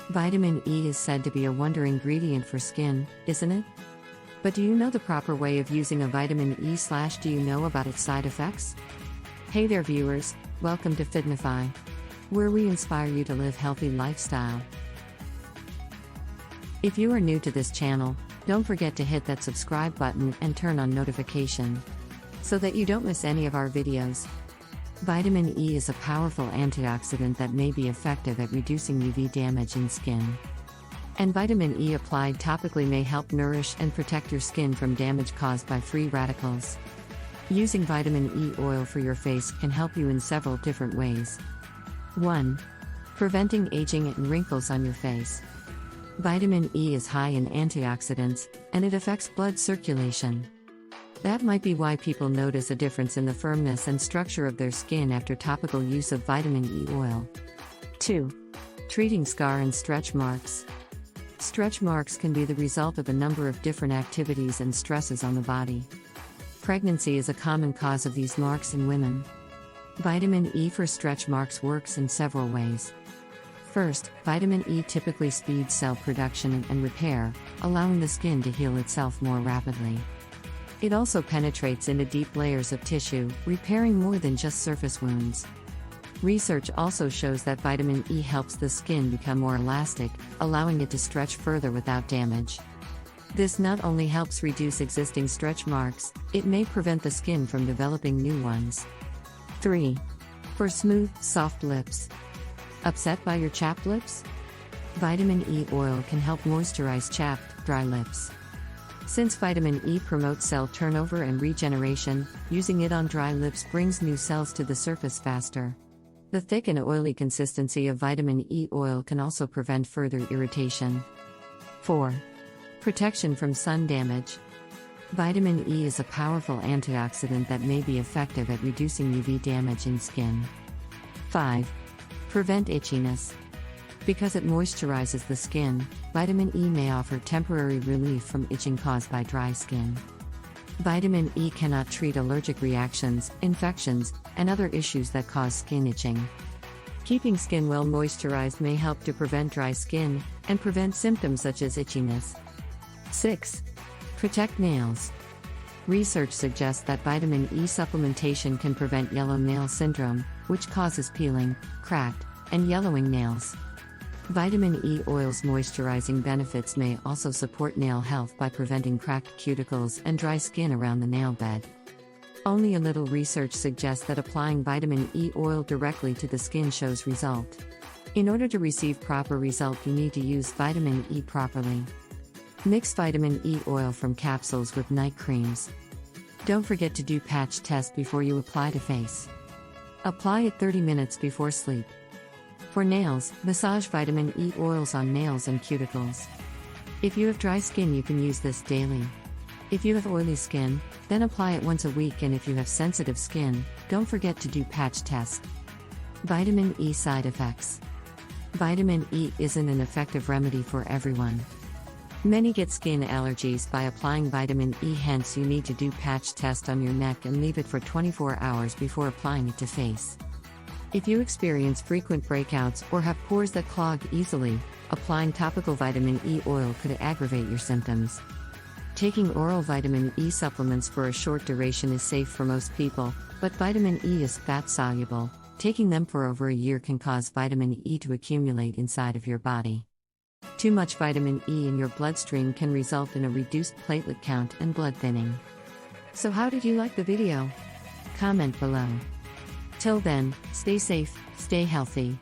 Vitamin E is said to be a wonder ingredient for skin, isn't it? But do you know the proper way of using a vitamin E / do you know about its side effects? Hey there viewers, welcome to Fitnify, where we inspire you to live healthy lifestyle. If you are new to this channel, don't forget to hit that subscribe button and turn on notification, so that you don't miss any of our videos. Vitamin E is a powerful antioxidant that may be effective at reducing UV damage in skin. And vitamin E applied topically may help nourish and protect your skin from damage caused by free radicals. Using vitamin E oil for your face can help you in several different ways. 1. Preventing aging and wrinkles on your face. Vitamin E is high in antioxidants, and it affects blood circulation. That might be why people notice a difference in the firmness and structure of their skin after topical use of vitamin E oil. 2. Treating scar and stretch marks. Stretch marks can be the result of a number of different activities and stresses on the body. Pregnancy is a common cause of these marks in women. Vitamin E for stretch marks works in several ways. First, vitamin E typically speeds cell production and repair, allowing the skin to heal itself more rapidly. It also penetrates into deep layers of tissue, repairing more than just surface wounds. Research also shows that vitamin E helps the skin become more elastic, allowing it to stretch further without damage. This not only helps reduce existing stretch marks, it may prevent the skin from developing new ones. 3. For smooth, soft lips. Upset by your chapped lips? Vitamin E oil can help moisturize chapped, dry lips. Since vitamin E promotes cell turnover and regeneration, using it on dry lips brings new cells to the surface faster. The thick and oily consistency of vitamin E oil can also prevent further irritation. 4. Protection from sun damage. Vitamin E is a powerful antioxidant that may be effective at reducing UV damage in skin. 5. Prevent itchiness. Because it moisturizes the skin, vitamin E may offer temporary relief from itching caused by dry skin. Vitamin E cannot treat allergic reactions, infections, and other issues that cause skin itching. Keeping skin well moisturized may help to prevent dry skin and prevent symptoms such as itchiness. 6. Protect nails. Research suggests that vitamin E supplementation can prevent yellow nail syndrome, which causes peeling, cracked, and yellowing nails. Vitamin E oil's moisturizing benefits may also support nail health by preventing cracked cuticles and dry skin around the nail bed. Only a little research suggests that applying vitamin E oil directly to the skin shows result. In order to receive proper result, you need to use vitamin E properly. Mix vitamin E oil from capsules with night creams. Don't forget to do patch test before you apply to face. Apply it 30 minutes before sleep. For nails, massage vitamin E oils on nails and cuticles. If you have dry skin, you can use this daily. If you have oily skin, then apply it once a week, and if you have sensitive skin, don't forget to do patch test. Vitamin E side effects. Vitamin E isn't an effective remedy for everyone. Many get skin allergies by applying vitamin E, hence you need to do patch test on your neck and leave it for 24 hours before applying it to face. If you experience frequent breakouts or have pores that clog easily, applying topical vitamin E oil could aggravate your symptoms. Taking oral vitamin E supplements for a short duration is safe for most people, but vitamin E is fat-soluble. Taking them for over a year can cause vitamin E to accumulate inside of your body. Too much vitamin E in your bloodstream can result in a reduced platelet count and blood thinning. So how did you like the video? Comment below. Till then, stay safe, stay healthy.